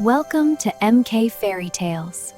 Welcome to MK Fairy Tales.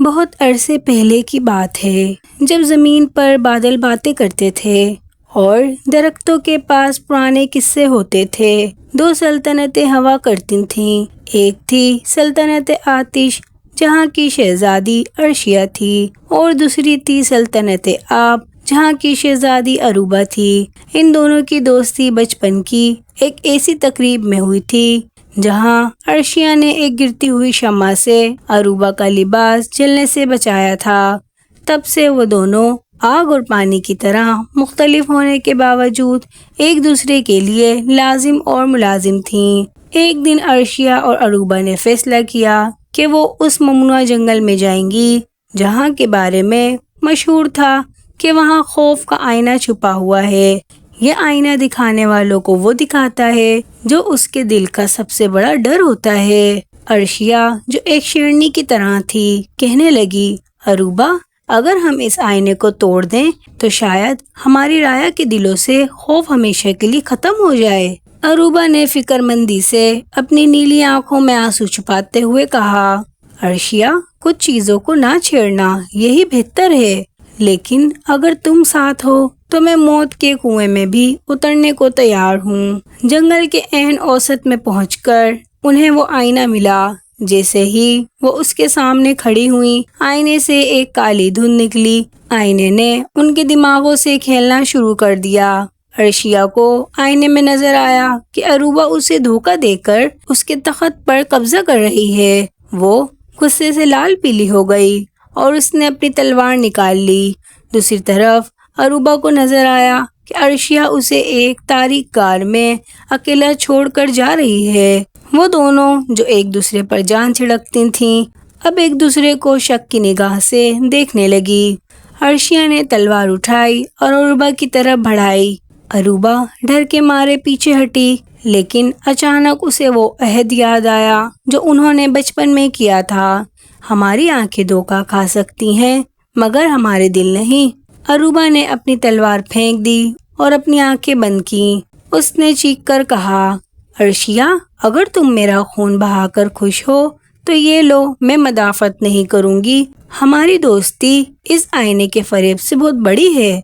بہت عرصے پہلے کی بات ہے جب زمین پر بادل باتیں کرتے تھے اور درختوں کے پاس پرانے قصے ہوتے تھے۔ دو سلطنتیں ہوا کرتی تھیں۔ ایک تھی سلطنت آتش جہاں کی شہزادی عرشیہ تھی اور دوسری تھی سلطنت آب جہاں کی شہزادی اروبا تھی۔ ان دونوں کی دوستی بچپن کی ایک ایسی تقریب میں ہوئی تھی جہاں عرشیہ نے ایک گرتی ہوئی شمع سے اروبا کا لباس جلنے سے بچایا تھا۔ تب سے وہ دونوں آگ اور پانی کی طرح مختلف ہونے کے باوجود ایک دوسرے کے لیے لازم اور ملازم تھیں۔ ایک دن عرشیہ اور اروبا نے فیصلہ کیا کہ وہ اس ممنوع جنگل میں جائیں گی جہاں کے بارے میں مشہور تھا کہ وہاں خوف کا آئینہ چھپا ہوا ہے۔ یہ آئینہ دکھانے والوں کو وہ دکھاتا ہے جو اس کے دل کا سب سے بڑا ڈر ہوتا ہے۔ عرشیہ جو ایک شیرنی کی طرح تھی کہنے لگی، اروبا اگر ہم اس آئینے کو توڑ دیں تو شاید ہماری رایا کے دلوں سے خوف ہمیشہ کے لیے ختم ہو جائے۔ اروبا نے فکر مندی سے اپنی نیلی آنکھوں میں آنسو چھپاتے ہوئے کہا، عرشیہ کچھ چیزوں کو نہ چھیڑنا یہی بہتر ہے، لیکن اگر تم ساتھ ہو تو میں موت کے کنویں میں بھی اترنے کو تیار ہوں۔ جنگل کے عین اوسط میں پہنچ کر انہیں وہ آئینہ ملا۔ جیسے ہی وہ اس کے سامنے کھڑی ہوئی آئینے سے ایک کالی دھند نکلی۔ آئینے نے ان کے دماغوں سے کھیلنا شروع کر دیا۔ عرشیہ کو آئینے میں نظر آیا کہ اروبا اسے دھوکہ دے کر اس کے تخت پر قبضہ کر رہی ہے۔ وہ غصے سے لال پیلی ہو گئی اور اس نے اپنی تلوار نکال لی۔ دوسری طرف اروبا کو نظر آیا کہ عرشیہ اسے ایک تاریک غار میں اکیلا چھوڑ کر جا رہی ہے۔ وہ دونوں جو ایک دوسرے پر جان چھڑکتی تھیں اب ایک دوسرے کو شک کی نگاہ سے دیکھنے لگی۔ عرشیہ نے تلوار اٹھائی اور اروبا کی طرف بڑھائی۔ اروبا ڈر کے مارے پیچھے ہٹی، لیکن اچانک اسے وہ عہد یاد آیا جو انہوں نے بچپن میں کیا تھا، ہماری آنکھیں دھوکہ کھا سکتی ہیں مگر ہمارے دل نہیں۔ اروبا نے اپنی تلوار پھینک دی اور اپنی آنکھیں بند کیں۔ اس نے چیخ کر کہا، عرشیہ اگر تم میرا خون بہا کر خوش ہو تو یہ لو، میں مدافعت نہیں کروں گی، ہماری دوستی اس آئینے کے فریب سے بہت بڑی ہے۔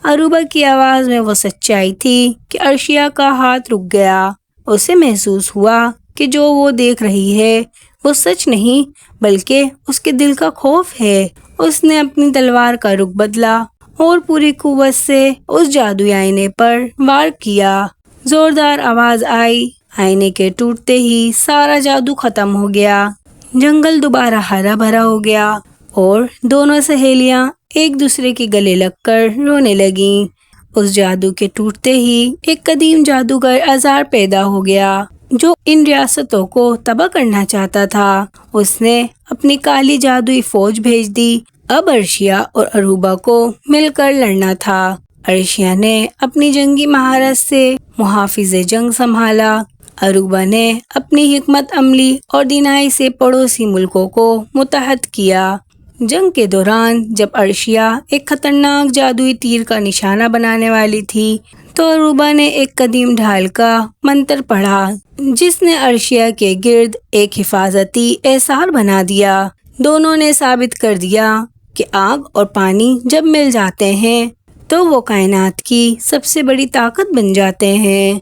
اروبا کی آواز میں وہ سچائی تھی کہ عرشیہ کا ہاتھ رک گیا۔ اسے محسوس ہوا کہ جو وہ دیکھ رہی ہے وہ سچ نہیں بلکہ اس کے دل کا خوف ہے۔ اس نے اپنی تلوار کا رخ بدلا اور پوری قوت سے اس جادوئی آئینے پر وار کیا۔ زوردار آواز آئی، آئینے کے ٹوٹتے ہی سارا جادو ختم ہو گیا۔ جنگل دوبارہ ہرا بھرا ہو گیا اور دونوں سہیلیاں ایک دوسرے کے گلے لگ کر رونے لگیں۔ اس جادو کے ٹوٹتے ہی ایک قدیم جادوگر آزار پیدا ہو گیا جو ان ریاستوں کو تباہ کرنا چاہتا تھا۔ اس نے اپنی کالی جادوئی فوج بھیج دی۔ اب عرشیہ اور اروبا کو مل کر لڑنا تھا۔ عرشیہ نے اپنی جنگی مہارت سے محافظ جنگ سنبھالا۔ اروبا نے اپنی حکمت عملی اور دینائی سے پڑوسی ملکوں کو متحد کیا۔ جنگ کے دوران جب عرشیہ ایک خطرناک جادوئی تیر کا نشانہ بنانے والی تھی تو اروبا نے ایک قدیم ڈھال کا منتر پڑھا جس نے عرشیہ کے گرد ایک حفاظتی احصار بنا دیا۔ دونوں نے ثابت کر دیا کہ آگ اور پانی جب مل جاتے ہیں تو وہ کائنات کی سب سے بڑی طاقت بن جاتے ہیں۔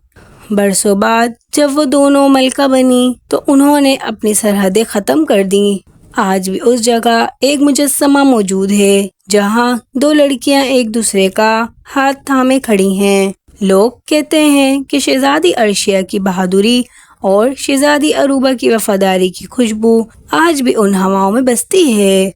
برسوں بعد جب وہ دونوں ملکہ بنی تو انہوں نے اپنی سرحدیں ختم کر دیں۔ آج بھی اس جگہ ایک مجسمہ موجود ہے جہاں دو لڑکیاں ایک دوسرے کا ہاتھ تھامے کھڑی ہیں۔ لوگ کہتے ہیں کہ شہزادی عرشیہ کی بہادری اور شہزادی اروبا کی وفاداری کی خوشبو آج بھی ان ہواؤں میں بستی ہے۔